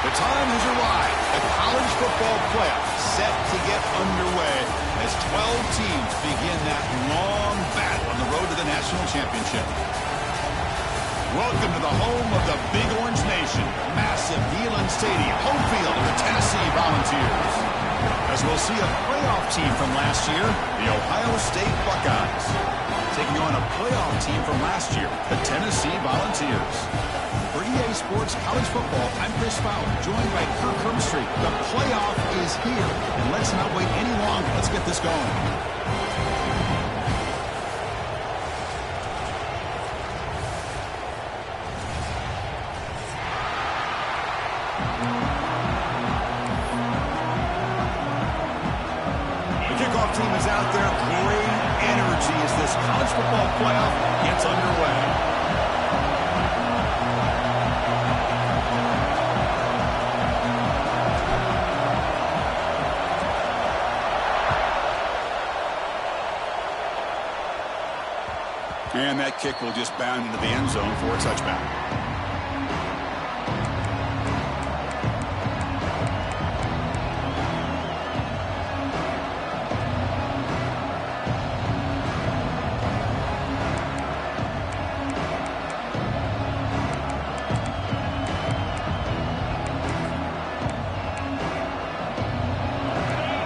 The time has arrived. The college football playoff set to get underway as 12 teams begin that long battle on the road to the national championship. Welcome to the home of the Big Orange Nation. Massive Neyland Stadium, home field of the Tennessee Volunteers. As we'll see a playoff team from last year, the Ohio State Buckeyes, taking on a playoff team from last year, the Tennessee Volunteers. For EA Sports College Football, I'm Chris Fowler, joined by Kirk Herbstreit. The playoff is here, and let's not wait any longer. Let's get this going. Team is out there. Great energy as this college football playoff gets underway. And that kick will just bound into the end zone for a touchback.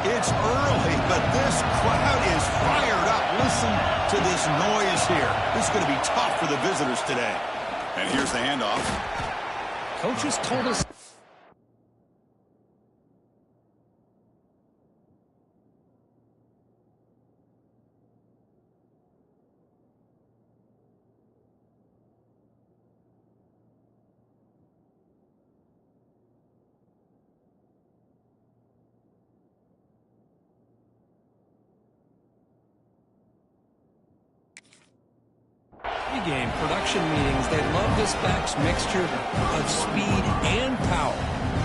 It's early, but this crowd is fired up. Listen to this noise here. This is going to be tough for the visitors today. And here's the handoff. Coaches told us. Game production meetings, they love this back's mixture of speed and power.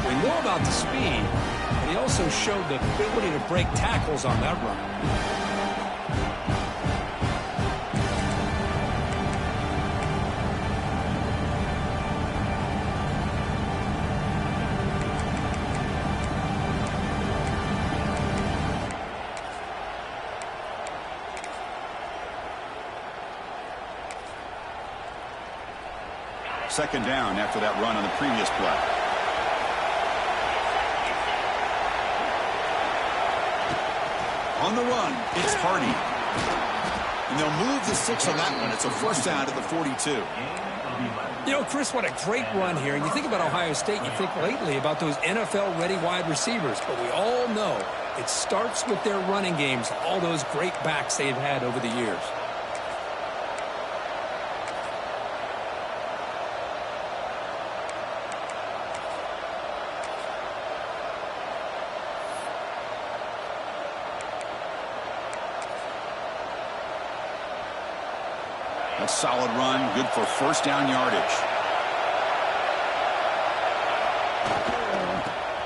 We know about the speed, but he also showed the ability to break tackles on that run. Second down after that run on the previous play. On the run, it's Hardy. And they'll move the 6 on that one. It's a first down at the 42. You know, Chris, what a great run here. And you think about Ohio State, you think lately about those NFL-ready wide receivers. But we all know it starts with their running games, all those great backs they've had over the years. A solid run, good for first down yardage.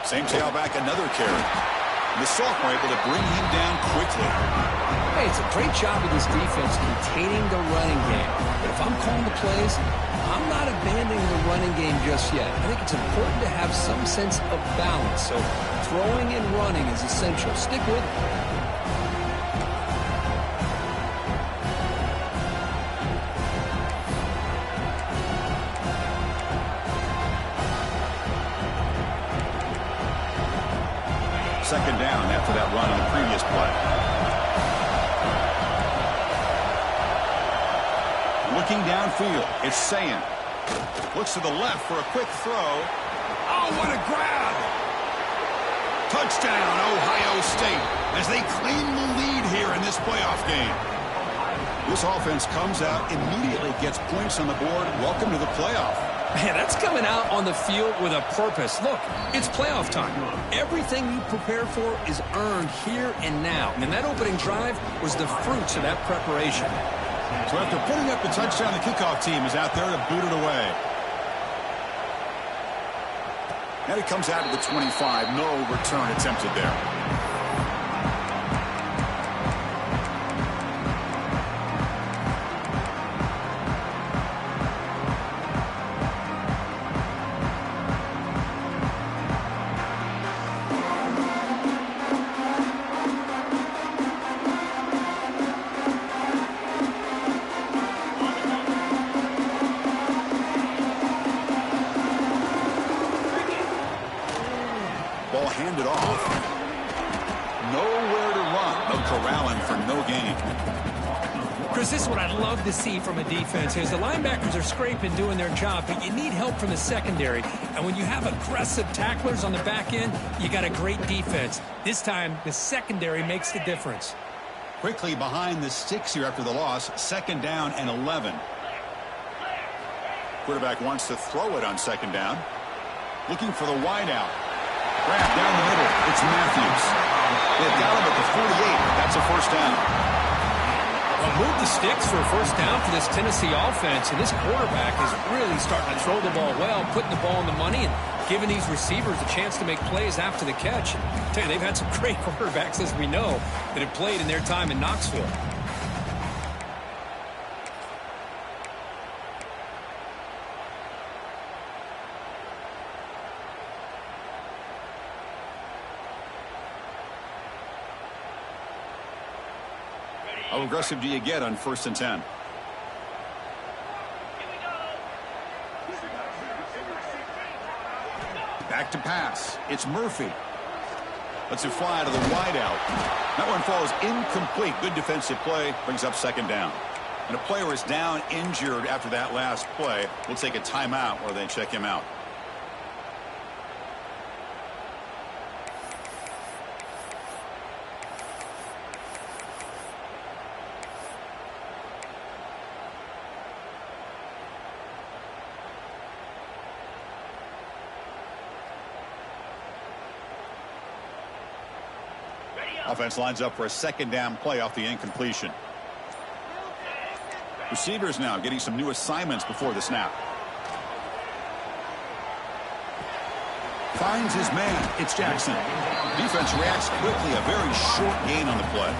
Same tailback, another carry. The sophomore able to bring him down quickly. Hey, it's a great job of this defense containing the running game. But if I'm calling the plays, I'm not abandoning the running game just yet. I think it's important to have some sense of balance. So throwing and running is essential. Stick with it. Second down after that run on the previous play. Looking downfield, it's Sayin. Looks to the left for a quick throw. Oh, what a grab! Touchdown, Ohio State, as they claim the lead here in this playoff game. This offense comes out, immediately gets points on the board. Welcome to the playoff. Man, that's coming out on the field with a purpose. Look, it's playoff time. Everything you prepare for is earned here and now. And that opening drive was the fruits of that preparation. So after putting up the touchdown, the kickoff team is out there to boot it away. And it comes out to the 25. No return attempted there. one for no gain. Chris, this is what I love to see from a defense is the linebackers are scraping, doing their job, but you need help from the secondary. And when you have aggressive tacklers on the back end, you got a great defense. This time, the secondary makes the difference. Quickly behind the sticks here after the loss, 2nd down and 11. Quarterback wants to throw it on 2nd down. Looking for the wideout. Grab down the middle. It's Matthews. They've got him at the 48. That's a 1st down. Well, move the sticks for a 1st down for this Tennessee offense, and this quarterback is really starting to throw the ball well, putting the ball in the money and giving these receivers a chance to make plays after the catch. And I tell you, they've had some great quarterbacks, as we know, that have played in their time in Knoxville. How aggressive do you get on 1st and 10? Back to pass. It's Murphy. Lets it fly to the wideout. That one falls incomplete. Good defensive play. Brings up 2nd down. And a player is down injured after that last play. We'll take a timeout where they check him out. Offense lines up for a 2nd down play off the incompletion. Receivers now getting some new assignments before the snap. Finds his man. It's Jackson. Defense reacts quickly. A very short gain on the play.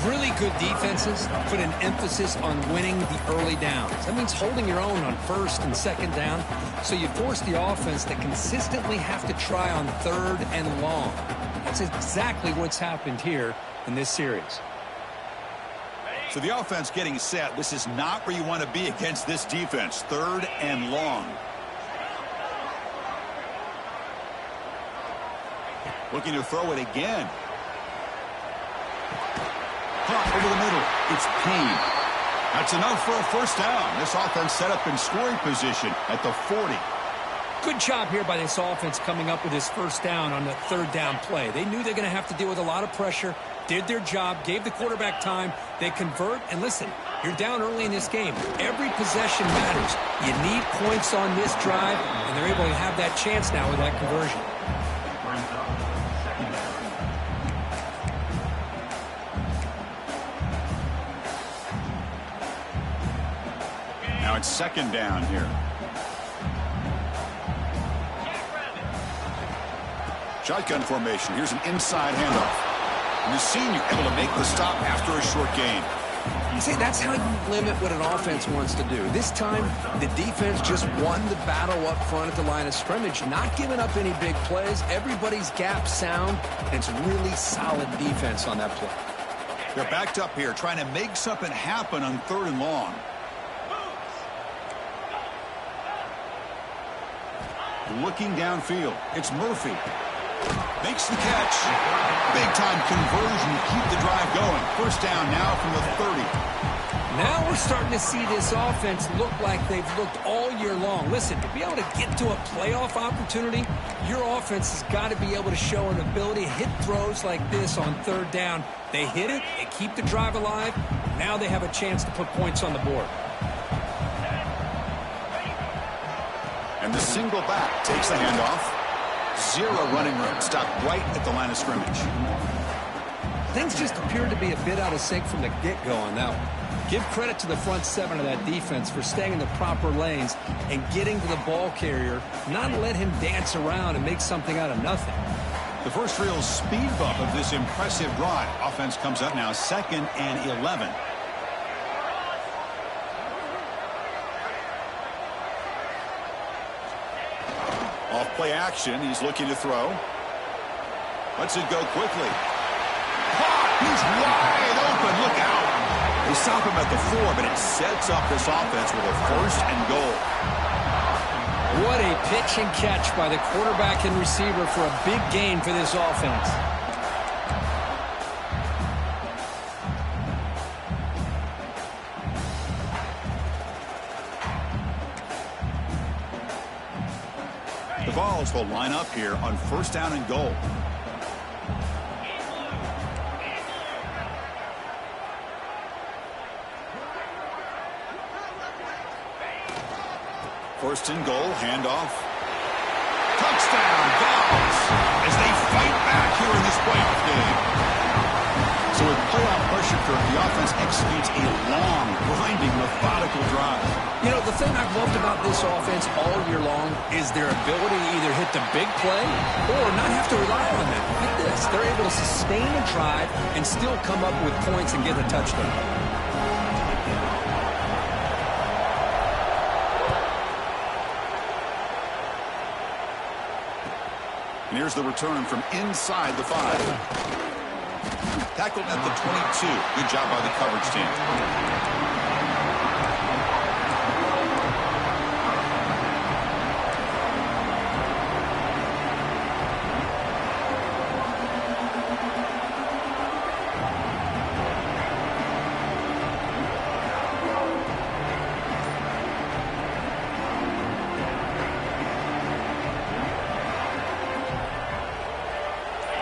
Really good defenses put an emphasis on winning the early downs. That means holding your own on 1st and 2nd down, so you force the offense to consistently have to try on 3rd and long. That's exactly what's happened here in this series. So the offense getting set. This is not where you want to be against this defense. 3rd and long. Looking to throw it again. Caught over the middle. It's Payne. That's enough for a 1st down. This offense set up in scoring position at the 40. Good job here by this offense coming up with this 1st down on the 3rd down play. They knew they're going to have to deal with a lot of pressure, did their job, gave the quarterback time. They convert, and listen, you're down early in this game. Every possession matters. You need points on this drive, and they're able to have that chance now with that conversion. Now it's 2nd down here. Shotgun formation. Here's an inside handoff. And the senior able to make the stop after a short gain. You see, that's how you limit what an offense wants to do. This time, the defense just won the battle up front at the line of scrimmage, not giving up any big plays. Everybody's gap sound, and it's really solid defense on that play. They're backed up here, trying to make something happen on 3rd and long. Looking downfield. It's Murphy. Makes the catch. Big-time conversion to keep the drive going. 1st down now from the 30. Now we're starting to see this offense look like they've looked all year long. Listen, to be able to get to a playoff opportunity, your offense has got to be able to show an ability to hit throws like this on 3rd down. They hit it, they keep the drive alive. Now they have a chance to put points on the board. And the single back takes the handoff. 0 running room. Stopped right at the line of scrimmage. Things just appeared to be a bit out of sync from the get-go on that one. Give credit to the front 7 of that defense for staying in the proper lanes and getting to the ball carrier, not let him dance around and make something out of nothing. The first real speed bump of this impressive drive. Offense comes up now 2nd and 11. Off play action. He's looking to throw. Lets it go quickly. He's wide open. Look out. They stop him at the 4, but it sets up this offense with a 1st and goal. What a pitch and catch by the quarterback and receiver for a big gain for this offense. Vols will line up here on 1st down and goal. First and goal, handoff. Touchdown, Vols, as they fight back here in this playoff game. So with playoff pressure, the offense executes a long, grinding, methodical drive. You know, the thing I've loved about this offense all year long is their ability to either hit the big play or not have to rely on that. Like this, they're able to sustain a drive and still come up with points and get a touchdown. And here's the return from inside the 5. Tackled at the 22. Good job by the coverage team.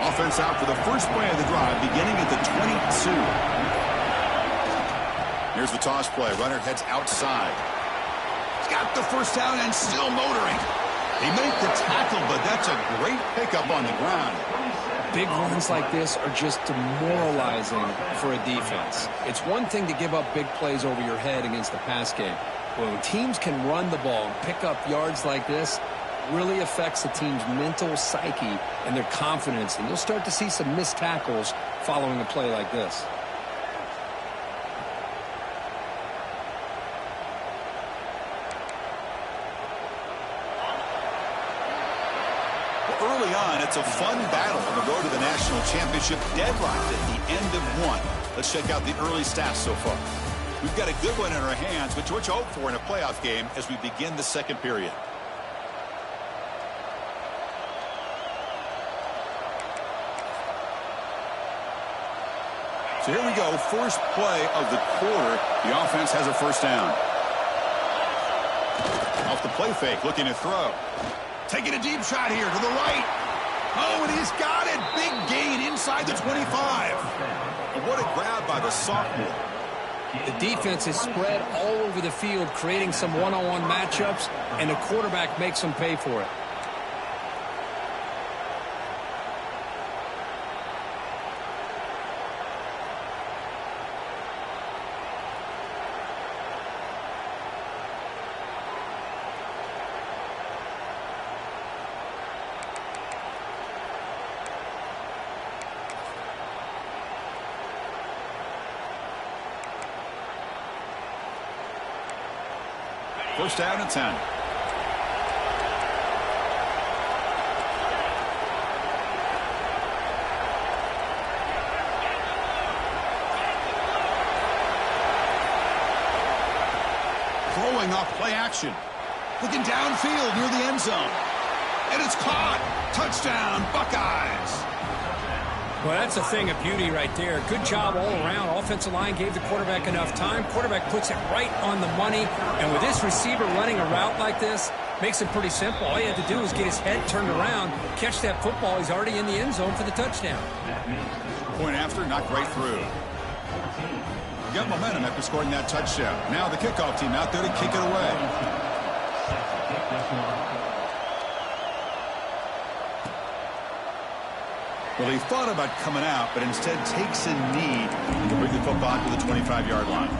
Offense out for the first play of the drive, beginning at the 22. Here's the toss play. Runner heads outside. He's got the first down and still motoring. He made the tackle, but that's a great pickup on the ground. Big runs like this are just demoralizing for a defense. It's one thing to give up big plays over your head against the pass game. But when teams can run the ball and pick up yards like this, really affects the team's mental psyche and their confidence, and you'll start to see some missed tackles following a play like this. Well, early on, it's a fun battle on the road to the national championship, deadlocked at the end of one. Let's check out the early stats so far. We've got a good one in our hands, which we're hope for in a playoff game as we begin the second period. So here we go, first play of the quarter. The offense has a first down. Off the play fake, looking to throw. Taking a deep shot here to the right. Oh, and he's got it. Big gain inside the 25. And what a grab by the sophomore. The defense is spread all over the field, creating some one-on-one matchups, and the quarterback makes them pay for it. First down and 10. Throwing off play action. Looking downfield near the end zone. And it's caught. Touchdown, Buckeyes. Well, that's a thing of beauty right there. Good job all around. Offensive line gave the quarterback enough time. Quarterback puts it right on the money. And with this receiver running a route like this, makes it pretty simple. All you have to do is get his head turned around, catch that football. He's already in the end zone for the touchdown. Point after, knocked right through. You got momentum after scoring that touchdown. Now the kickoff team out there to kick it away. Well, he thought about coming out, but instead takes a knee to bring the football to the 25-yard line.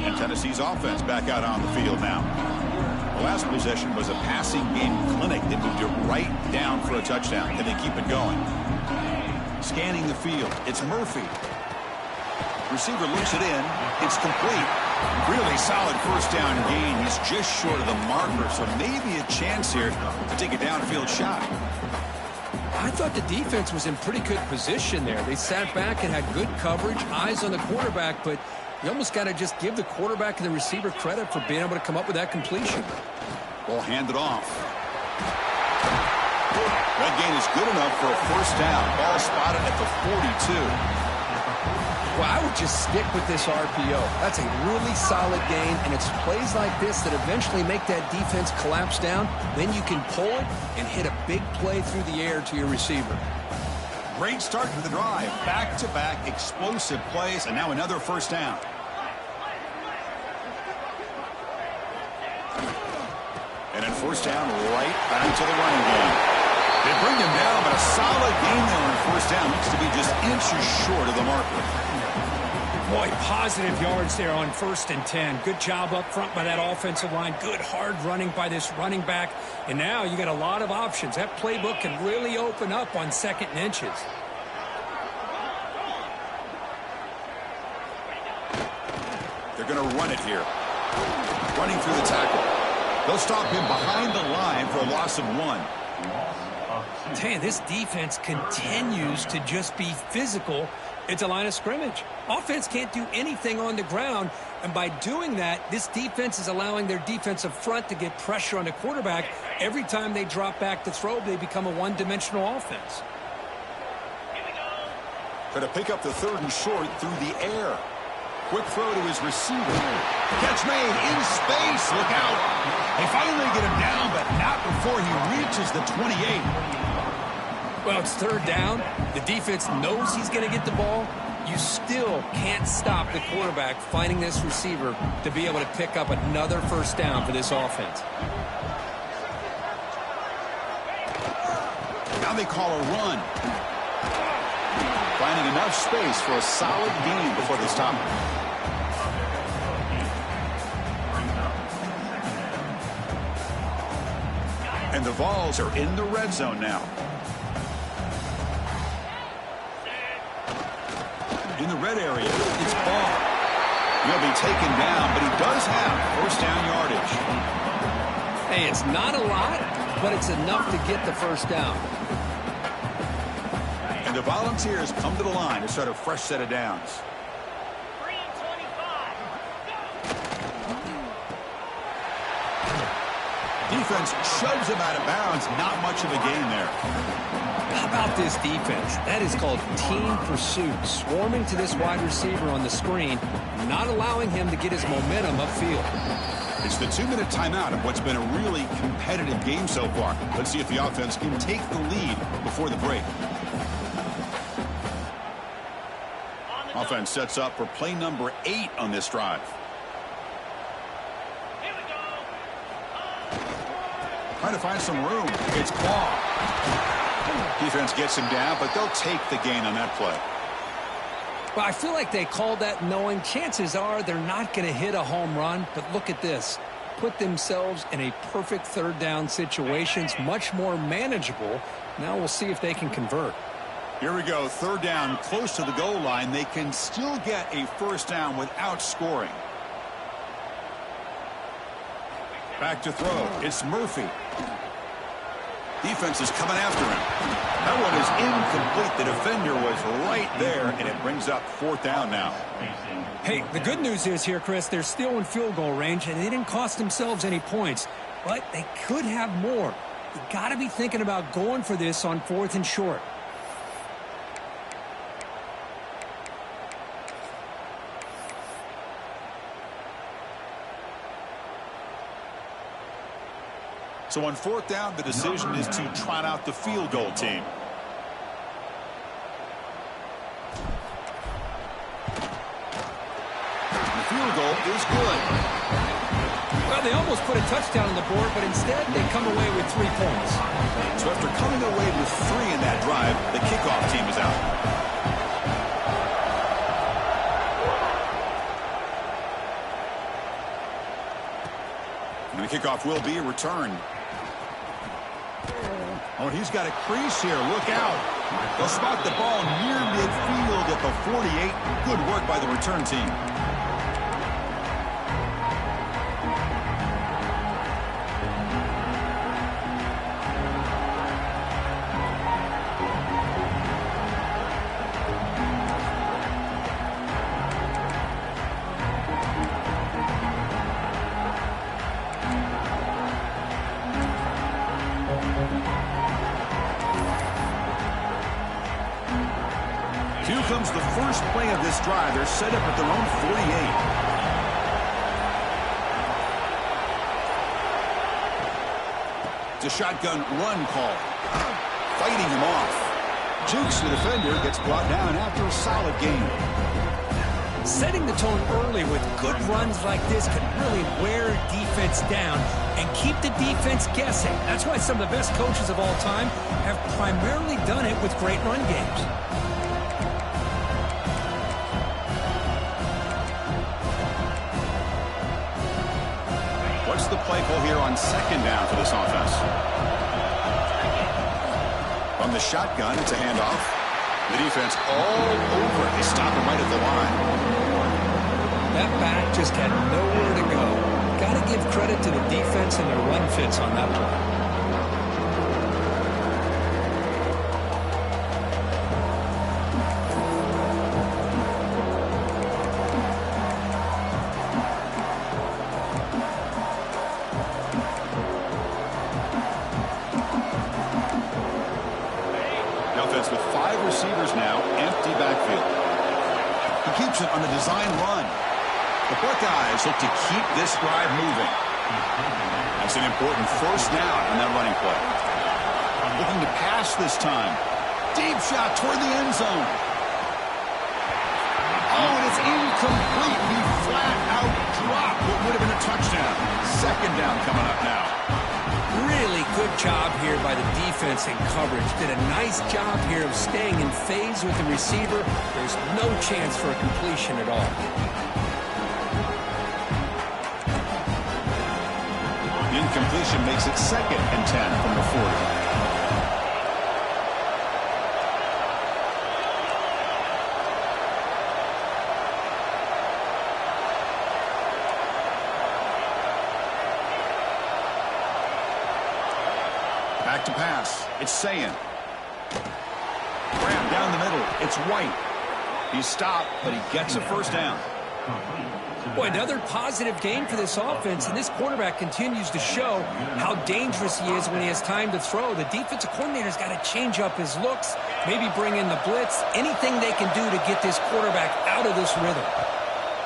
And Tennessee's offense back out on the field now. The last possession was a passing game clinic that moved it right down for a touchdown. Can they keep it going? Scanning the field. It's Murphy. Receiver looks it in. It's complete. Really solid first down gain. He's just short of the marker, so maybe a chance here to take a downfield shot. I thought the defense was in pretty good position there. They sat back and had good coverage, eyes on the quarterback, but You almost got to just give the quarterback and the receiver credit for being able to come up with that completion. Ball handed off. That gain is good enough for a first down. Ball spotted at the 42. Well, I would just stick with this RPO. That's a really solid gain, and it's plays like this that eventually make that defense collapse down. Then you can pull it and hit a big play through the air to your receiver. Great start to the drive. Back-to-back explosive plays, and now another first down. And then first down right back to the running game. They bring him down, but a solid gain there on first down. Looks to be just inches short of the marker. Boy, positive yards there on 1st and 10. Good job up front by that offensive line. Good hard running by this running back. And now you got a lot of options. That playbook can really open up on 2nd and inches. They're going to run it here. Running through the tackle. They'll stop him behind the line for a loss of 1. Man, this defense continues to just be physical at the line of scrimmage. Offense can't do anything on the ground, and by doing that, this defense is allowing their defensive front to get pressure on the quarterback. Every time they drop back to throw, they become a one-dimensional offense. Going to pick up the 3rd and short through the air. Quick throw to his receiver. Catch made in space. Look out. They finally get him down, but not before he reaches the 28. Well, it's 3rd down. The defense knows he's going to get the ball. You still can't stop the quarterback finding this receiver to be able to pick up another first down for this offense. Now they call a run. Finding enough space for a solid gain before they stop him. And the Vols are in the red zone now. In the red area, it's Ball. He'll be taken down, but he does have first down yardage. Hey, it's not a lot, but it's enough to get the first down. And the Volunteers come to the line to start a fresh set of downs. Defense shoves him out of bounds. Not much of a gain there. How about this defense? That is called team pursuit. Swarming to this wide receiver on the screen, not allowing him to get his momentum upfield. It's the 2-minute timeout of what's been a really competitive game so far. Let's see if the offense can take the lead before the break. Offense sets up for play number 8 on this drive. Trying to find some room. It's Claw. Defense gets him down, but they'll take the gain on that play. Well, I feel like they called that knowing chances are they're not going to hit a home run, but look at this. Put themselves in a perfect 3rd down situation. It's much more manageable. Now we'll see if they can convert. Here we go. 3rd down, close to the goal line. They can still get a first down without scoring. Back to throw. It's Murphy. Defense is coming after him. That one is incomplete. The defender was right there, and it brings up 4th down now. Hey, the good news is here, Chris, they're still in field goal range, and they didn't cost themselves any points, but they could have more. You got to be thinking about going for this on 4th and short. So on 4th down, the decision is to trot out the field goal team. The field goal is good. Well, they almost put a touchdown on the board, but instead they come away with 3 points. So after coming away with 3 in that drive, the kickoff team is out. And the kickoff will be returned. Oh, he's got a crease here. Look out. They'll spot the ball near midfield at the 48. Good work by the return team. Here comes the first play of this drive. They're set up at their own 48. It's a shotgun run call. Fighting him off. Jukes the defender, gets brought down after a solid game. Setting the tone early with good runs like this can really wear defense down and keep the defense guessing. That's why some of the best coaches of all time have primarily done it with great run games. What's the play call here on second down for this offense? From the shotgun, it's a handoff. The defense all over it. They stop him right at the line. That back just had nowhere to go. Got to give credit to the defense and their run fits on that play. With 5 receivers now, empty backfield. He keeps it on the design run. The Buckeyes look to keep this drive moving. That's an important first down on that running play. Looking to pass this time. Deep shot toward the end zone. Oh, and it's incomplete. He flat out dropped what would have been a touchdown. Second down coming up now. Really good job here by the defense in coverage. Did a nice job here of staying in phase with the receiver. There's no chance for a completion at all. The incompletion makes it 2nd and 10 from the 40. Back to pass. It's Sayin. Grab down the middle. It's White. He's stopped, but he gets a first down. Boy, another positive game for this offense, and this quarterback continues to show how dangerous he is when he has time to throw. The defensive coordinator's got to change up his looks, maybe bring in the blitz, anything they can do to get this quarterback out of this rhythm.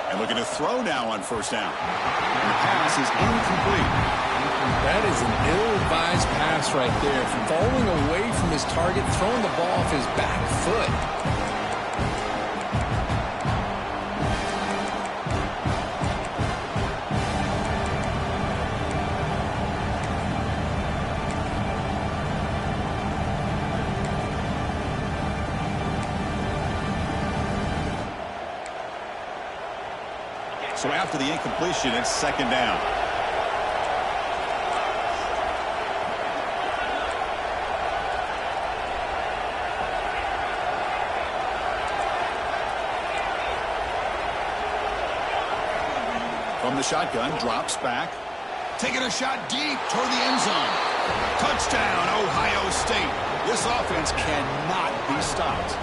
And looking to throw now on first down. And the pass is incomplete. That is an ill-advised pass right there. Falling away from his target, throwing the ball off his back foot. So after the incompletion, it's second down. From the shotgun, drops back. Taking a shot deep toward the end zone. Touchdown, Ohio State. This offense cannot be stopped.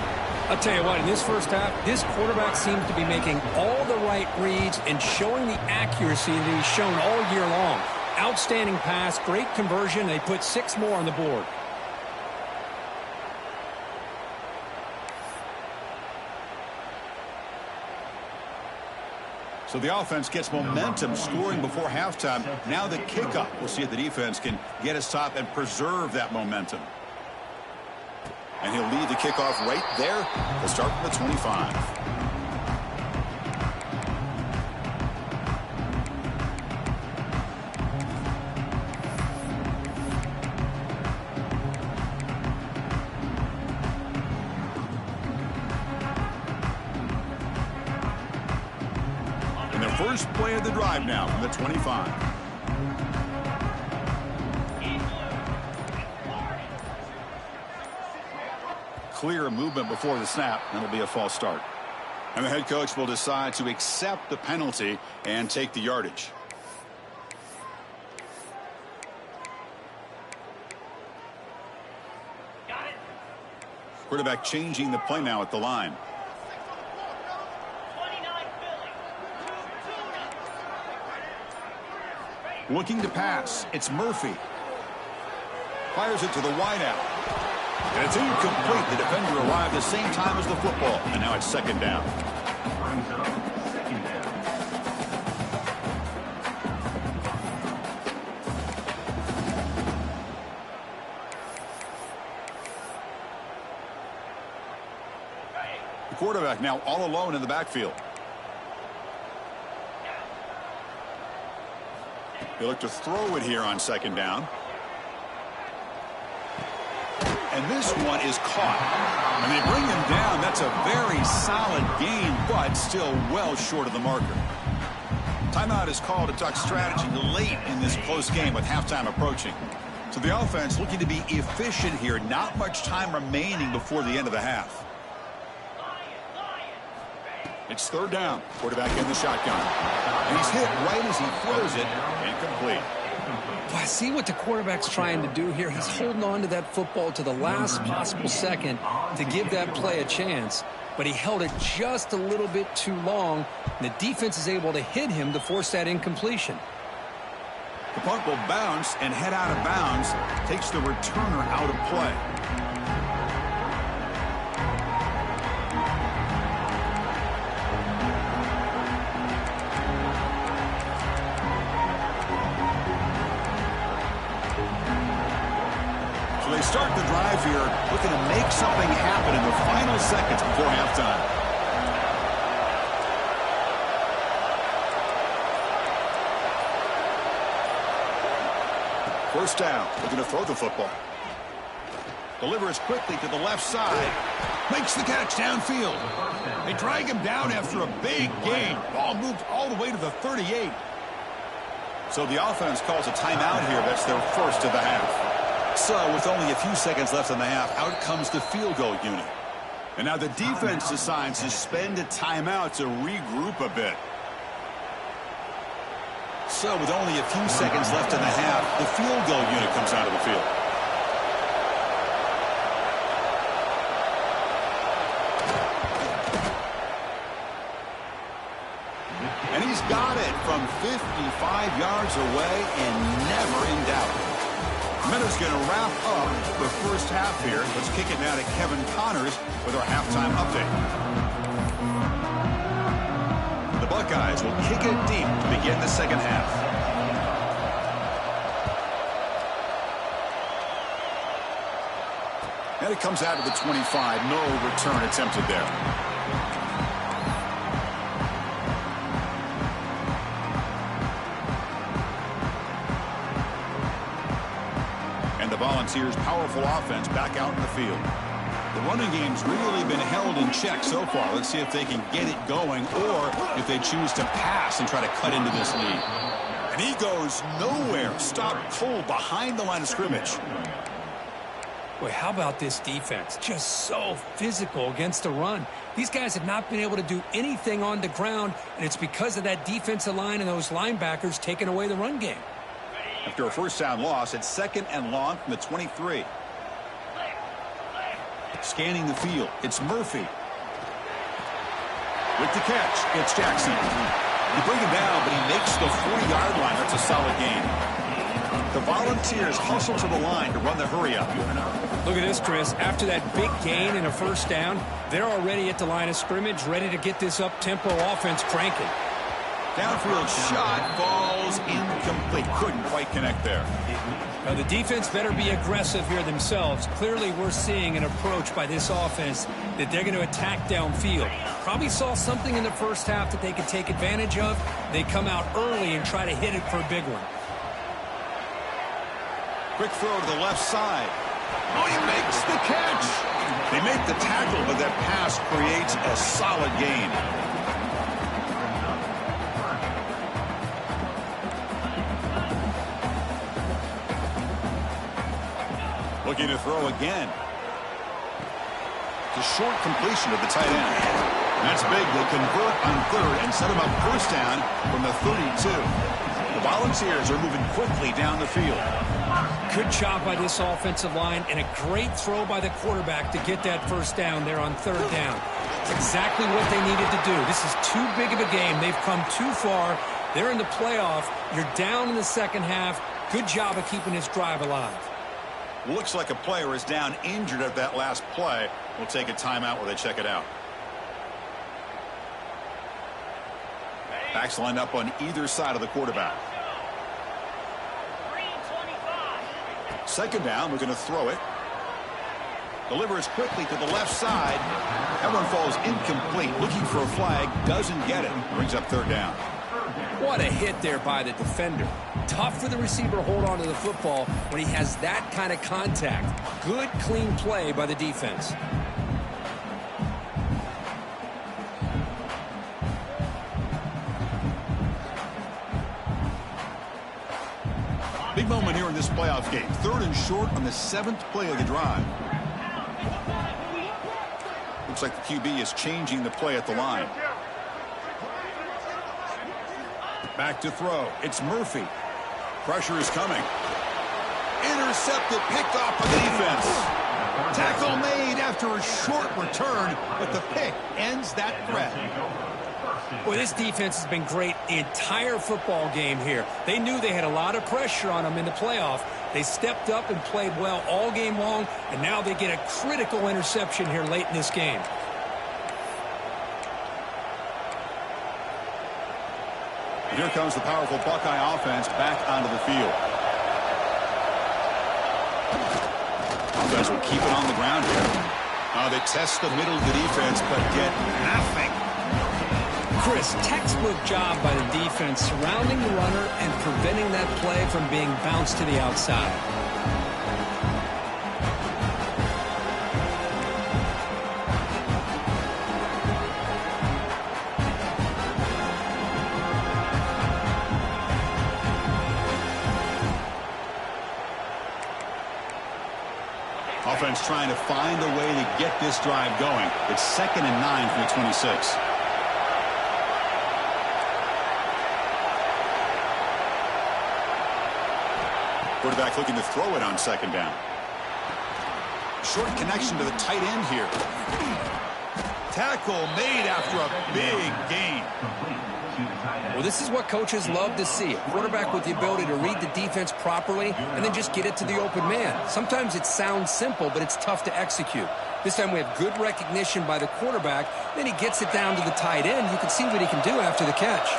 I'll tell you what, in this first half, this quarterback seems to be making all the right reads and showing the accuracy that he's shown all year long. Outstanding pass, great conversion. They put 6 more on the board. So the offense gets momentum scoring before halftime. Now the kickoff. We'll see if the defense can get a stop and preserve that momentum. And he'll lead the kickoff right there. They'll start from the 25. And the first play of the drive now from the 25. Clear movement before the snap. That'll be a false start. And the head coach will decide to accept the penalty and take the yardage. Quarterback changing the play now at the line. Looking to pass. It's Murphy. Fires it to the wideout. And it's incomplete. The defender arrived the same time as the football. And now it's second down. The quarterback now all alone in the backfield. They look to throw it here on second down. And this one is caught. And they bring him down. That's a very solid gain, but still well short of the marker. Timeout is called to talk strategy late in this close game with halftime approaching. So the offense looking to be efficient here. Not much time remaining before the end of the half. It's third down. Quarterback in the shotgun. And he's hit right as he throws it. Incomplete. Well, I see what the quarterback's trying to do here. He's holding on to that football to the last possible second to give that play a chance. But he held it just a little bit too long. And the defense is able to hit him to force that incompletion. The punt will bounce and head out of bounds. Takes the returner out of play. They start the drive here, looking to make something happen in the final seconds before halftime. First down, looking to throw the football. Delivers quickly to the left side. Makes the catch downfield. They drag him down after a big gain. Ball moved all the way to the 38. So the offense calls a timeout here. That's their first of the half. So, with only a few seconds left in the half, out comes the field goal unit. And now the defense decides to spend a timeout to regroup a bit. So, with only a few seconds left in the half, the field goal unit comes out of the field. And he's got it from 55 yards away and never in doubt. Minutes going to wrap up the first half here. Let's kick it now to Kevin Connors with our halftime update. The Buckeyes will kick it deep to begin the second half. And it comes out of the 25. No return attempted there. Volunteers' powerful offense back out in the field. The running game's really been held in check so far. Let's see if they can get it going or if they choose to pass and try to cut into this lead. And he goes nowhere. Stopped cold behind the line of scrimmage. Boy, how about this defense? Just so physical against the run. These guys have not been able to do anything on the ground, and it's because of that defensive line and those linebackers taking away the run game. After a first down loss, it's second and long from the 23. Scanning the field, it's Murphy. With the catch, it's Jackson. You bring him down, but he makes the 40-yard line. That's a solid gain. The Volunteers hustle to the line to run the hurry-up. Look at this, Chris. After that big gain and a first down, they're already at the line of scrimmage, ready to get this up-tempo offense cranking. Downfield shot, falls incomplete. Couldn't quite connect there. Now the defense better be aggressive here themselves. Clearly we're seeing an approach by this offense that they're going to attack downfield. Probably saw something in the first half that they could take advantage of. They come out early and try to hit it for a big one. Quick throw to the left side. Oh, he makes the catch. They make the tackle, but that pass creates a solid gain. Looking to throw again. It's a short completion of the tight end. That's big. They convert on third and set him up first down from the 32. The Volunteers are moving quickly down the field. Good job by this offensive line and a great throw by the quarterback to get that first down there on third down. It's exactly what they needed to do. This is too big of a game. They've come too far. They're in the playoff. You're down in the second half. Good job of keeping this drive alive. Looks like a player is down injured at that last play. We'll take a timeout while they check it out. Backs lined up on either side of the quarterback. Second down, we're going to throw it. Delivers quickly to the left side. That one falls incomplete. Looking for a flag, doesn't get it. Brings up third down. What a hit there by the defender. Tough for the receiver to hold on to the football when he has that kind of contact. Good, clean play by the defense. Big moment here in this playoff game. Third and short on the 7th play of the drive. Looks like the QB is changing the play at the line. Back to throw. It's Murphy. Pressure is coming. Intercepted, picked off by the defense. Tackle made after a short return, but the pick ends that threat. Boy, this defense has been great the entire football game here. They knew they had a lot of pressure on them in the playoff. They stepped up and played well all game long, and now they get a critical interception here late in this game. Here comes the powerful Buckeye offense back onto the field. Offense will keep it on the ground here. They test the middle of the defense, but get nothing. Chris, textbook job by the defense surrounding the runner and preventing that play from being bounced to the outside. Offense trying to find a way to get this drive going. It's 2nd and 9 from the 26. Quarterback looking to throw it on 2nd down. Short connection to the tight end here. Tackle made after a big gain. Well, this is what coaches love to see. A quarterback with the ability to read the defense properly and then just get it to the open man. Sometimes it sounds simple, but it's tough to execute. This time we have good recognition by the quarterback. Then he gets it down to the tight end. You can see what he can do after the catch.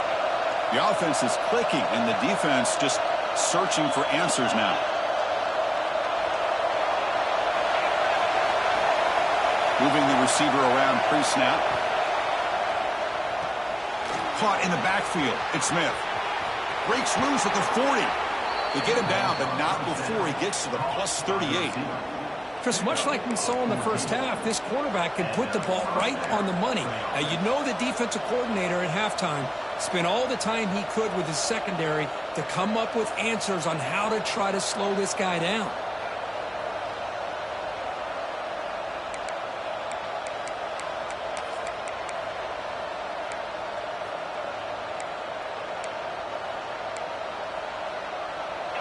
The offense is clicking, and the defense just searching for answers now. Moving the receiver around pre-snap. Caught in the backfield. It's Smith. Breaks loose at the 40. They get him down, but not before he gets to the plus 38. Chris, much like we saw in the first half, this quarterback can put the ball right on the money. Now, you know the defensive coordinator at halftime spent all the time he could with his secondary to come up with answers on how to try to slow this guy down.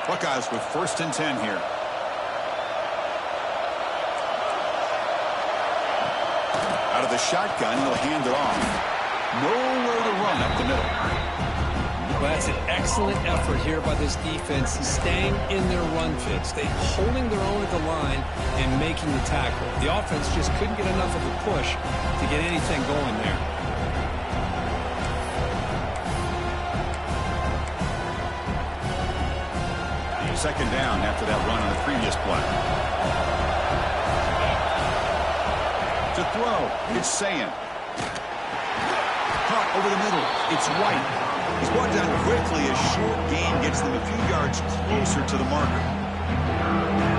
Buckeyes with 1st and 10 here. Out of the shotgun, he'll hand it off. Nowhere to run up the middle. Well, that's an excellent effort here by this defense, staying in their run fits. They holding their own at the line and making the tackle. The offense just couldn't get enough of a push to get anything going there. 2nd down after that run on the previous play. To throw, it's Sayan. Caught over the middle, it's White. He's brought down quickly as short gain gets them a few yards closer to the marker.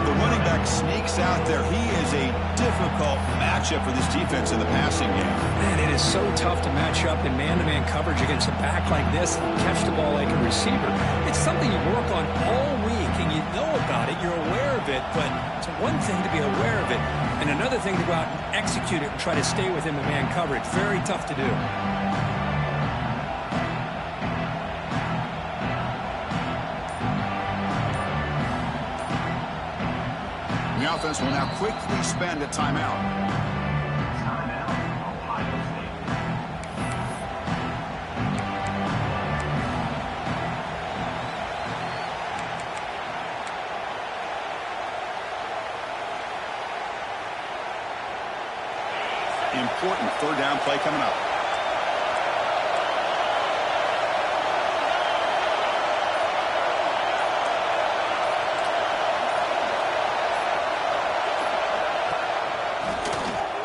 The running back sneaks out there. He is a difficult matchup for this defense in the passing game. Man, it is so tough to match up in man-to-man coverage against a back like this and catch the ball like a receiver. It's something you work on all week, and you know about it, you're aware of it, but it's one thing to be aware of it, and another thing to go out and execute it and try to stay within the man coverage. Very tough to do. The offense will now quickly spend a timeout. important third down play coming up.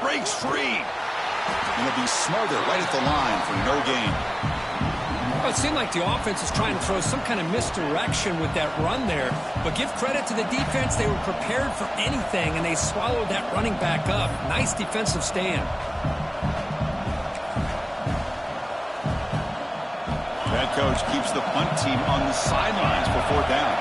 Breaks free. And he'll be smothered right at the line for no gain. Well, it seemed like the offense is trying to throw some kind of misdirection with that run there. But give credit to the defense. They were prepared for anything, and they swallowed that running back up. Nice defensive stand. That coach keeps the punt team on the sidelines for fourth down.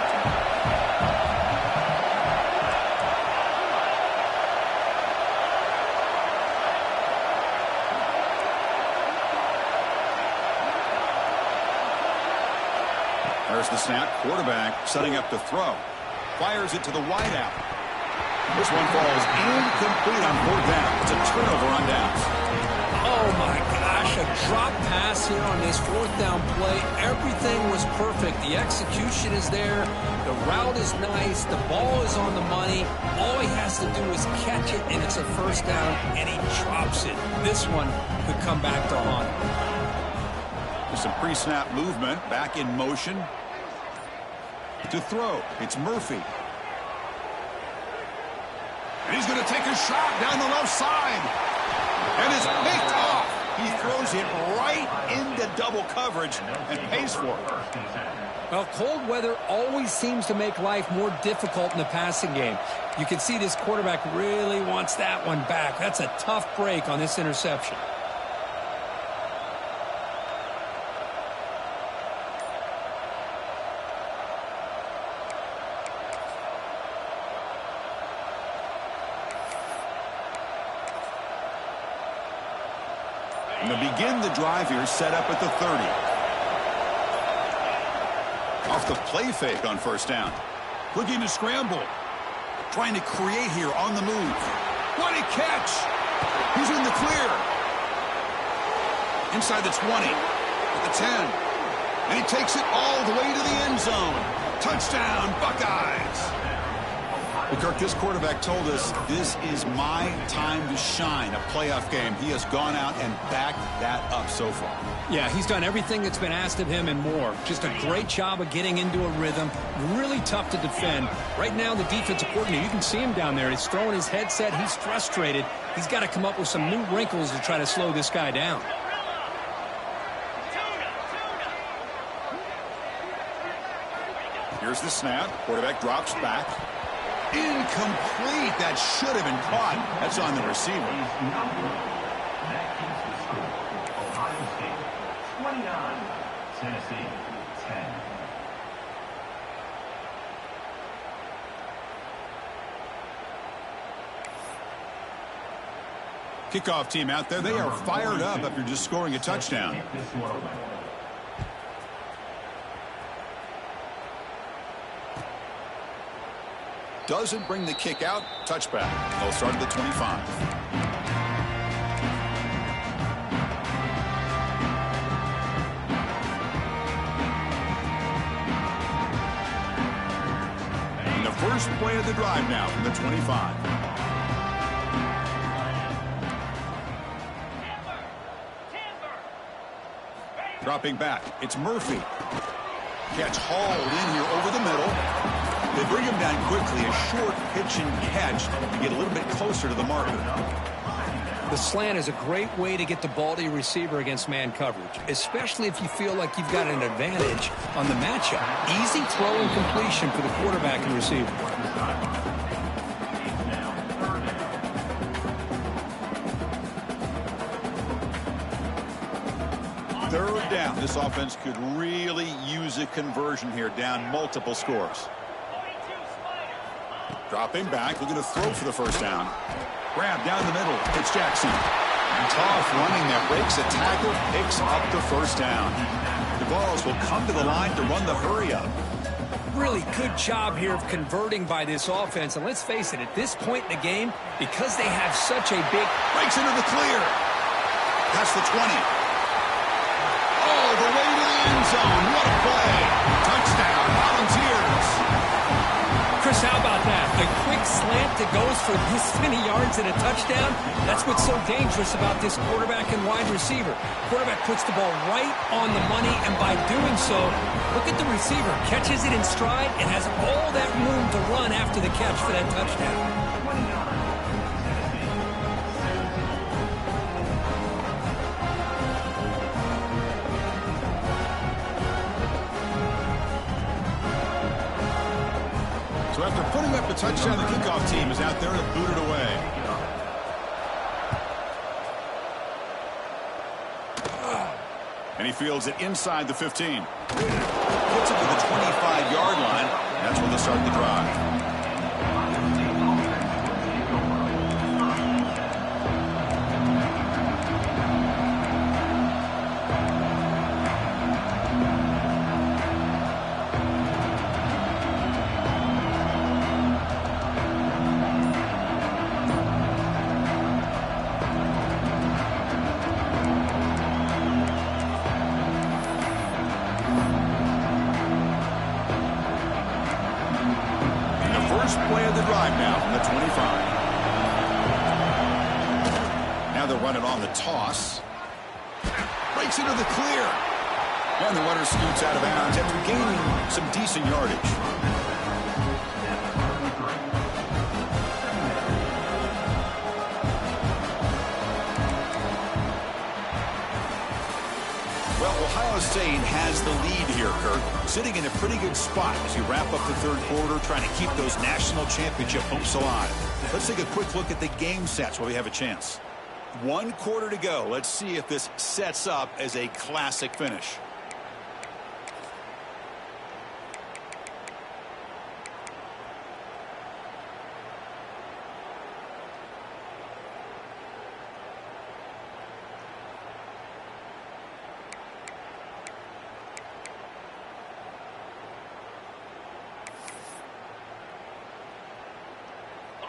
There's the snap. Quarterback setting up to throw. Fires it to the wideout. This one falls incomplete on fourth down. It's a turnover on downs. Oh, my gosh. A drop pass here on this fourth down play. Everything was perfect. The execution is there. The route is nice. The ball is on the money. All he has to do is catch it, and it's a first down, and he drops it. This one could come back to haunt him. With some pre-snap movement, back in motion. To throw, it's Murphy. And he's going to take a shot down the left side. And it's picked off. He throws it right into double coverage and pays for it. Well, cold weather always seems to make life more difficult in the passing game. You can see this quarterback really wants that one back. That's a tough break on this interception. And to begin the drive here, set up at the 30. Off the play fake on first down. Looking to scramble. Trying to create here on the move. What a catch! He's in the clear. Inside the 20. At the 10. And he takes it all the way to the end zone. Touchdown, Buckeyes! Well, Kirk, this quarterback told us this is my time to shine, a playoff game. He has gone out and backed that up so far. Yeah, he's done everything that's been asked of him and more. Just a great job of getting into a rhythm. Really tough to defend. Right now, the defensive coordinator, you can see him down there. He's throwing his headset. He's frustrated. He's got to come up with some new wrinkles to try to slow this guy down. Here's the snap. Quarterback drops back. Incomplete. That should have been caught. That's on the receiver. Ohio State 29, Tennessee 10. Kickoff team out there. They are fired up after just scoring a touchdown. Doesn't bring the kick out. Touchback. They'll start at the 25. And the first play of the drive now from the 25. Dropping back. It's Murphy. Catch hauled in here over the middle. They bring him down quickly, a short pitch and catch to get a little bit closer to the marker. The slant is a great way to get the ball to your receiver against man coverage, especially if you feel like you've got an advantage on the matchup. Easy throw and completion for the quarterback and receiver. Third down. This offense could really use a conversion here, down multiple scores. Dropping back, looking to throw for the first down. Grab down the middle. It's Jackson. Tough running there. Breaks a tackle, picks up the first down. The Vols will come to the line to run the hurry up. Really good job here of converting by this offense. And let's face it, at this point in the game, because they have such a big... Breaks into the clear. That's the 20. All the way to the end zone. What a play. Touchdown, Volunteers. Chris, how about that? A quick slant that goes for this many yards and a touchdown. That's what's so dangerous about this quarterback and wide receiver. Quarterback puts the ball right on the money, and by doing so, look at the receiver. Catches it in stride and has all that room to run after the catch for that touchdown. So after putting up a touchdown, the kickoff team is out there to boot it away. And he fields it inside the 15. Puts it to the 25-yard line. That's where they start the drive. Play of the drive now from the 25. Now they're running on the toss. Breaks into the clear. And the runner scoots out of bounds after gaining some decent yardage. Well, Ohio State has the lead here, Kirk. Sitting in a pretty good spot as you wrap up the third quarter, trying to keep those national championship hopes alive. Let's take a quick look at the game sets while we have a chance. 1 quarter to go. Let's see if this sets up as a classic finish.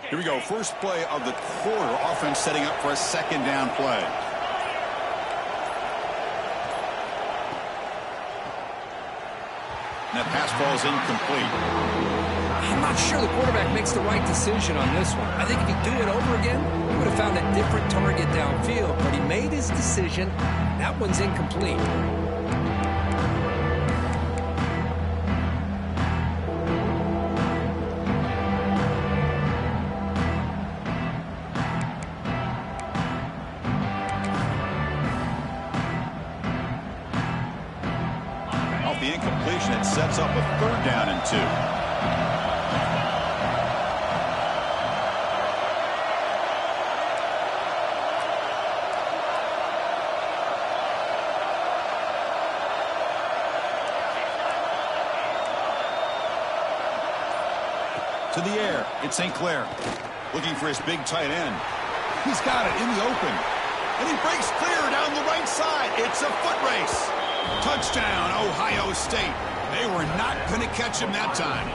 Here we go. First play of the quarter. Offense setting up for a second down play. And that pass falls incomplete. I'm not sure the quarterback makes the right decision on this one. I think if he'd do it over again, he would have found a different target downfield. But he made his decision. That one's incomplete. The incompletion, it sets up a 3rd down and 2. To the air, it's St. Clair. Looking for his big tight end. He's got it in the open. And he breaks clear down the right side. It's a foot race. Touchdown, Ohio State. They were not going to catch him that time.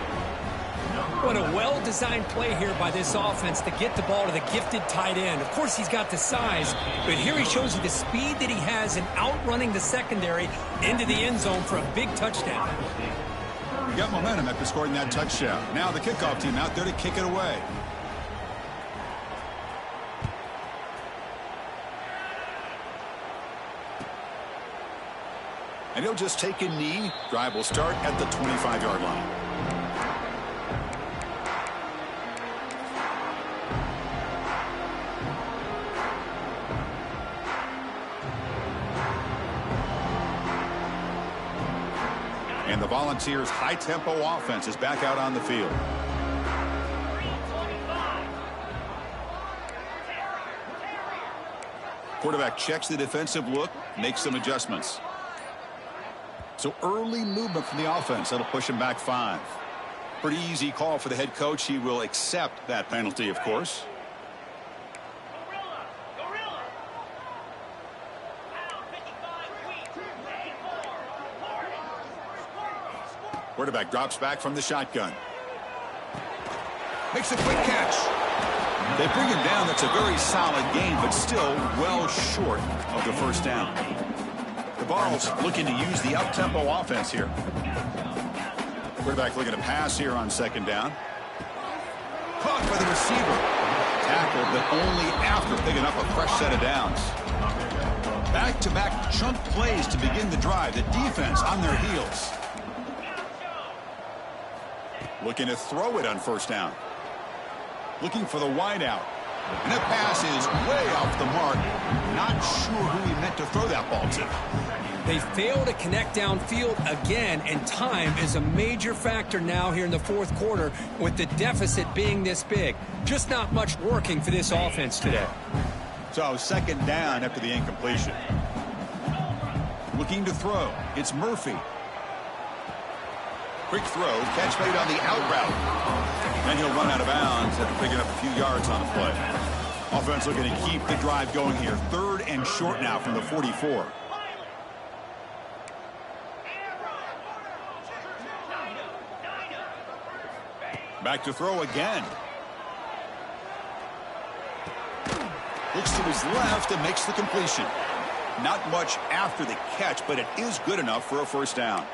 What a well-designed play here by this offense to get the ball to the gifted tight end. Of course, he's got the size, but here he shows you the speed that he has in outrunning the secondary into the end zone for a big touchdown. He got momentum after scoring that touchdown. Now the kickoff team out there to kick it away. And he'll just take a knee. Drive will start at the 25-yard line. And the Volunteers' high-tempo offense is back out on the field. Quarterback checks the defensive look, makes some adjustments. So early movement from the offense. That'll push him back 5. Pretty easy call for the head coach. He will accept that penalty, of course. Quarterback drops back from the shotgun. Makes a quick catch. They bring him down. That's a very solid game, but still well short of the first down. The Vols looking to use the up-tempo offense here. Quarterback looking to pass here on second down. Caught by the receiver. Tackled, but only after picking up a fresh set of downs. Back-to-back chunk plays to begin the drive. The defense on their heels. Looking to throw it on first down. Looking for the wide out. And that pass is way off the mark. Not sure who he meant to throw that ball to. They fail to connect downfield again, and time is a major factor now here in the fourth quarter with the deficit being this big. Just not much working for this offense today. So second down after the incompletion. Looking to throw. It's Murphy. Quick throw. Catch made on the out route. Then he'll run out of bounds after picking up a few yards on the play. Offense looking to keep the drive going here. 3rd and short now from the 44. Back to throw again. Looks to his left and makes the completion. Not much after the catch, but it is good enough for a first down.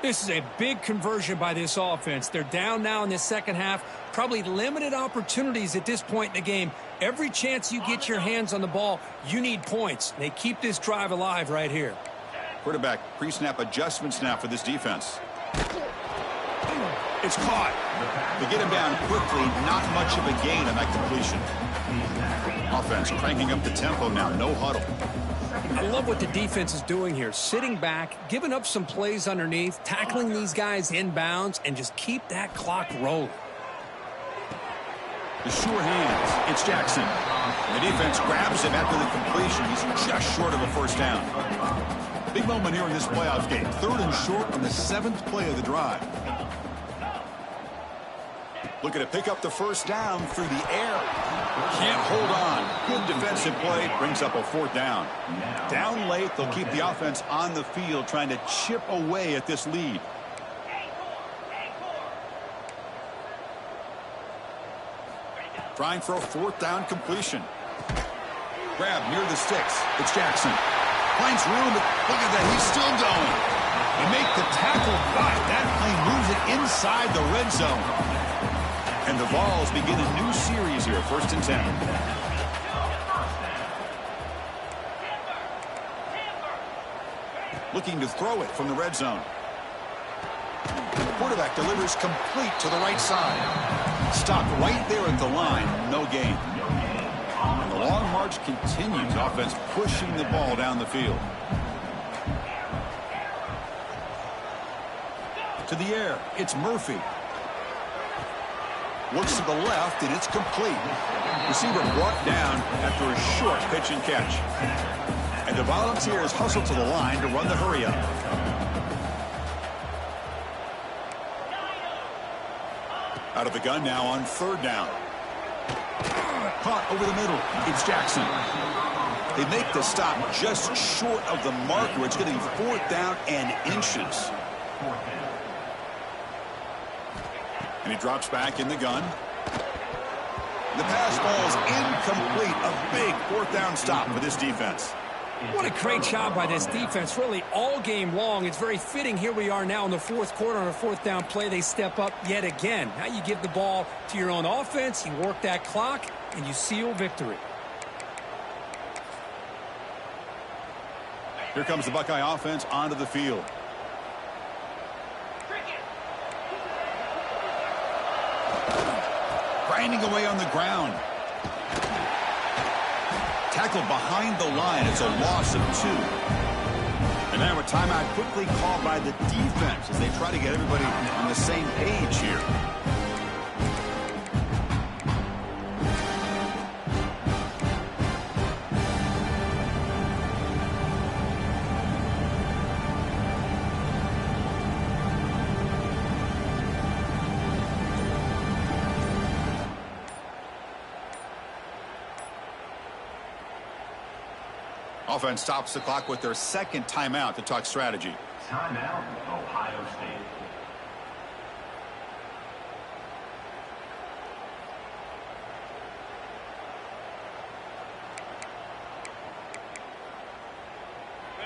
This is a big conversion by this offense. They're down now in the second half. Probably limited opportunities at this point in the game. Every chance you get your hands on the ball, you need points. They keep this drive alive right here. Quarterback pre-snap adjustments now for this defense. It's caught. They get him down quickly. Not much of a gain on that completion. Offense cranking up the tempo now. No huddle. I love what the defense is doing here. Sitting back, giving up some plays underneath, tackling these guys inbounds, and just keep that clock rolling. The sure hands. It's Jackson. The defense grabs him after the completion. He's just short of a first down. Big moment here in this playoff game. 3rd and short on the 7th play of the drive. Looking to pick up the first down through the air. Can't hold on. Good defensive play. Brings up a 4th down. Down late, they'll keep the offense on the field trying to chip away at this lead. Trying for a 4th down completion. Grab near the sticks. It's Jackson. Finds room, but look at that. He's still going. They make the tackle, but that play moves it inside the red zone. And the Vols begin a new series here, 1st and 10. Looking to throw it from the red zone. Quarterback delivers complete to the right side. Stopped right there at the line. No gain. And the long march continues. Offense pushing the ball down the field. To the air. It's Murphy. Looks to the left, and it's complete. Receiver brought down after a short pitch and catch. And the Volunteers hustle to the line to run the hurry-up. Out of the gun now on 3rd down. Caught over the middle. It's Jackson. They make the stop just short of the marker. It's going to be 4th down and inches. And he drops back in the gun. The pass ball is incomplete. A big 4th down stop for this defense. What a great job by this defense, really all game long. It's very fitting. Here we are now in the 4th quarter on a 4th down play. They step up yet again. Now you give the ball to your own offense, you work that clock, and you seal victory. Here comes the Buckeye offense onto the field. Grinding away on the ground. Tackled behind the line. It's a loss of 2. And now a timeout quickly called by the defense as they try to get everybody on the same page here. Offense stops the clock with their 2nd timeout to talk strategy. Timeout, Ohio State.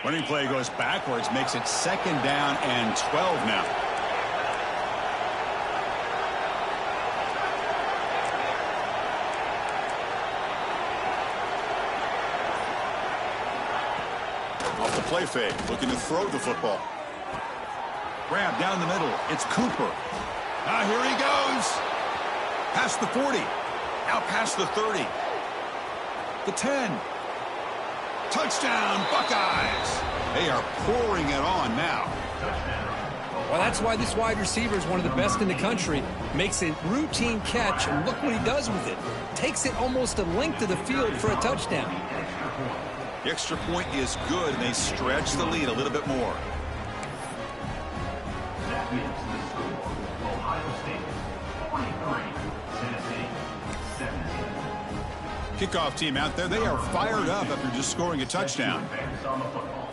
Running play goes backwards, makes it 2nd down and 12 now. Off the play fake, looking to throw the football. Grab down the middle. It's Cooper. Now here he goes. Past the 40. Out past the 30. The 10. Touchdown, Buckeyes. They are pouring it on now. Well, that's why this wide receiver is one of the best in the country. Makes a routine catch, and look what he does with it. Takes it almost a length of the field for a touchdown. The extra point is good, and they stretch the lead a little bit more. That is the score. Ohio State 43, Tennessee 17. Kickoff team out there, they are fired up after just scoring a touchdown. Fans on the football.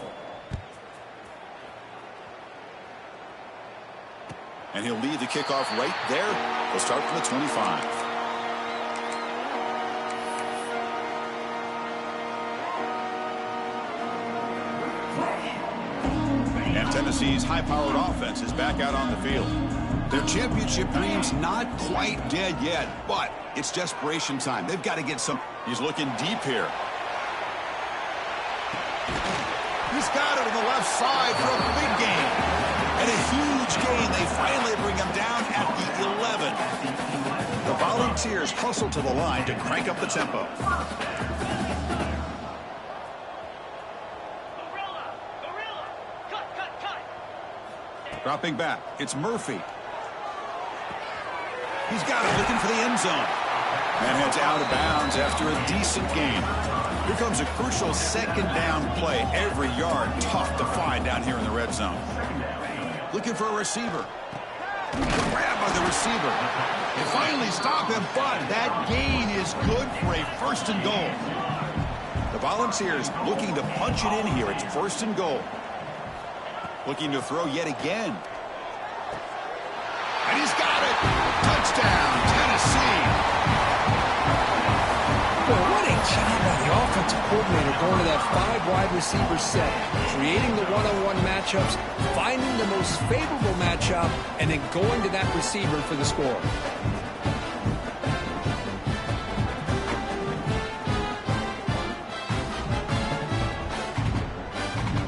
And he'll lead the kickoff right there. We'll start from the 25. And Tennessee's high-powered offense is back out on the field. Their championship dream's not quite dead yet, but it's desperation time. They've got to get some. He's looking deep here. He's got it on the left side for a big gain. And a huge gain. They finally bring him down at the 11. The Volunteers hustle to the line to crank up the tempo. Dropping back. It's Murphy. He's got it looking for the end zone. And heads out of bounds after a decent gain. Here comes a crucial second down play. Every yard tough to find down here in the red zone. Looking for a receiver. Grab by the receiver. They finally stop him, but that gain is good for a first and goal. The Volunteers looking to punch it in here. It's first and goal. Looking to throw yet again. And he's got it. Touchdown, Tennessee. Well, what a job by the offensive coordinator going to that 5 wide receiver set, creating the one-on-one matchups, finding the most favorable matchup, and then going to that receiver for the score.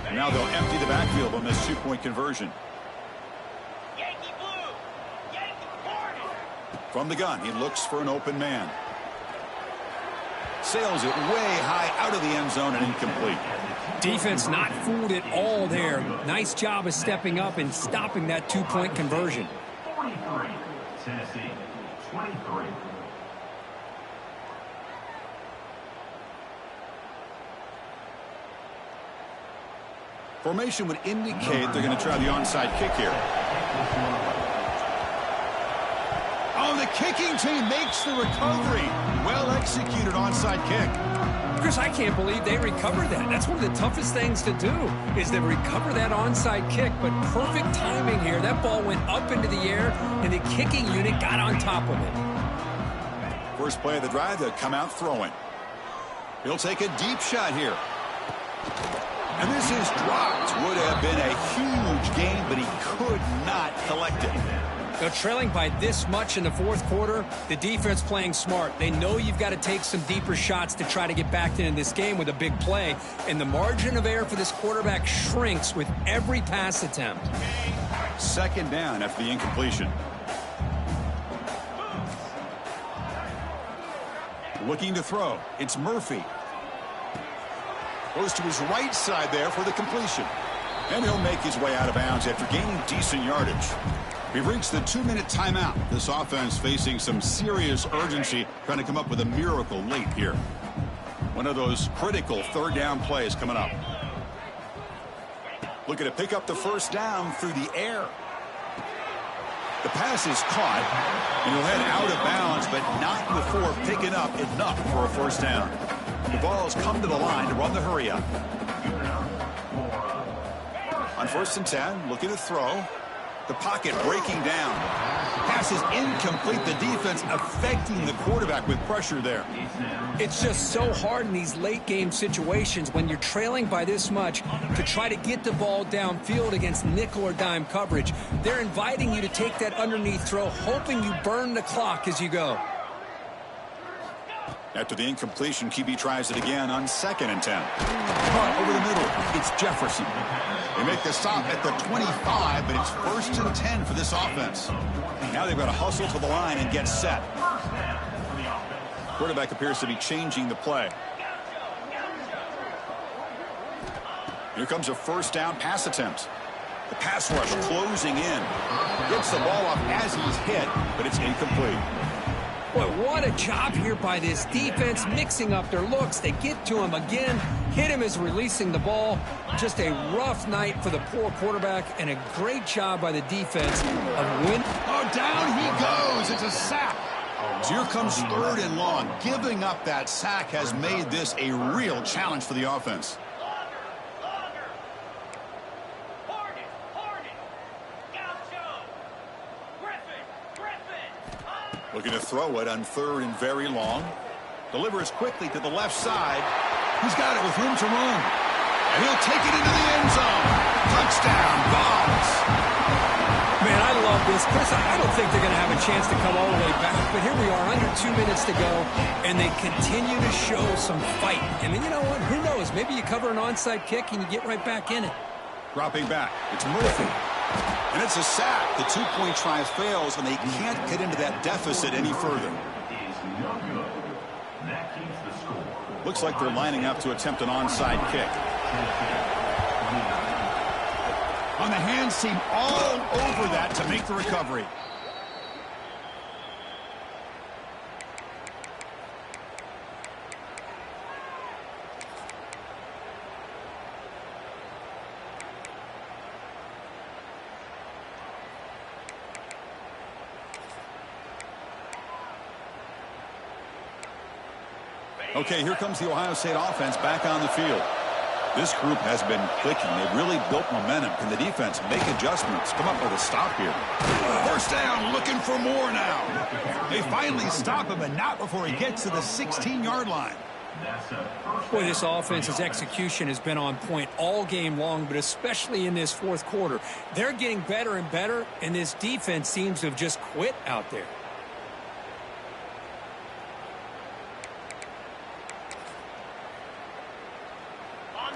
And now they'll empty the backfield on this two-point conversion. Yankee blue, Yankee party. From the gun, he looks for an open man. Sails it way high out of the end zone and incomplete. Defense not fooled at all there. Nice job of stepping up and stopping that two-point conversion. 43, Tennessee 23. Formation would indicate they're going to try the onside kick here. Oh, the kicking team makes the recovery. Well executed onside kick. Chris, I can't believe they recovered that. That's one of the toughest things to do, is to recover that onside kick. But perfect timing here. That ball went up into the air, and the kicking unit got on top of it. First play of the drive, they'll come out throwing. He'll take a deep shot here. And this is dropped. Would have been a huge gain, but he could not collect it. They're trailing by this much in the fourth quarter. The defense playing smart. They know you've got to take some deeper shots to try to get back into this game with a big play. And the margin of error for this quarterback shrinks with every pass attempt. Second down after the incompletion. Looking to throw. It's Murphy. Goes to his right side there for the completion. And he'll make his way out of bounds after gaining decent yardage. We've reached the 2-minute timeout. This offense facing some serious urgency, trying to come up with a miracle late here. One of those critical third down plays coming up. Looking to pick up the first down through the air. The pass is caught, and he'll head out of bounds, but not before picking up enough for a first down. The Vols come to the line to run the hurry up. On 1st and 10, looking to throw. The pocket breaking down. Pass is incomplete. The defense affecting the quarterback with pressure there. It's just so hard in these late game situations when you're trailing by this much to try to get the ball downfield against nickel or dime coverage. They're inviting you to take that underneath throw, hoping you burn the clock as you go. After the incompletion, QB tries it again on 2nd and 10. Caught over the middle. It's Jefferson. They make the stop at the 25, but it's 1st and 10 for this offense. Now they've got to hustle to the line and get set. Quarterback appears to be changing the play. Here comes a 1st down pass attempt. The pass rush closing in. Gets the ball off as he's hit, but it's incomplete. Boy, what a job here by this defense, mixing up their looks. They get to him again, hit him as releasing the ball. Just a rough night for the poor quarterback, and a great job by the defense of win. Oh, down he goes. It's a sack. So here comes 3rd and long. Giving up that sack has made this a real challenge for the offense. Looking to throw it on 3rd and very long. Delivers quickly to the left side. He's got it with room to run. And he'll take it into the end zone. Touchdown, Vols. Man, I love this. Chris, I don't think they're going to have a chance to come all the way back. But here we are, under 2 minutes to go. And they continue to show some fight. And then, you know what? Who knows? Maybe you cover an onside kick and you get right back in it. Dropping back. It's Murphy. And it's a sack. The 2-point try fails, and they can't get into that deficit any further. Looks like they're lining up to attempt an onside kick. On the hands team, all over that to make the recovery. Okay, here comes the Ohio State offense back on the field. This group has been clicking. They've really built momentum. Can the defense make adjustments? Come up with a stop here. 1st down, looking for more now. They finally stop him, and not before he gets to the 16-yard line. Boy, this offense's execution has been on point all game long, but especially in this 4th quarter. They're getting better and better, and this defense seems to have just quit out there.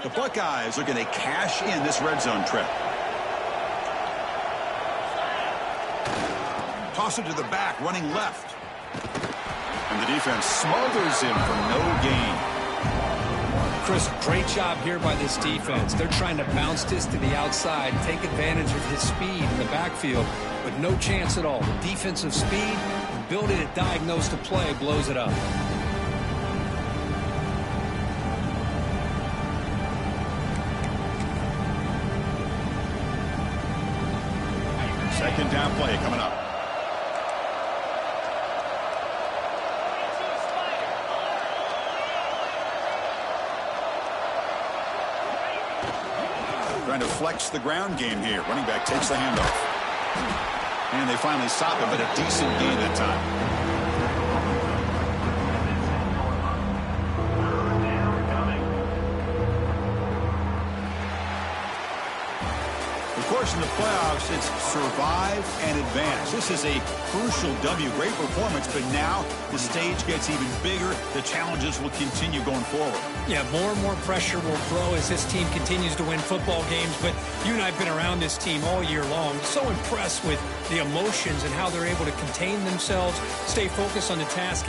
The Buckeyes are going to cash in this red zone trip. Toss it to the back, running left. And the defense smothers him for no gain. Chris, great job here by this defense. They're trying to bounce this to the outside, take advantage of his speed in the backfield, but no chance at all. The defensive speed, ability to diagnose the play, blows it up. 2nd down play coming up. Trying to flex the ground game here. Running back takes the handoff. And they finally stop him, but a decent gain that time. Of course, in the playoffs, it's survive and advance. This is a crucial W. Great performance, but now the stage gets even bigger. The challenges will continue going forward. Yeah, more and more pressure will grow as this team continues to win football games. But you and I have been around this team all year long. So impressed with the emotions and how they're able to contain themselves, stay focused on the task.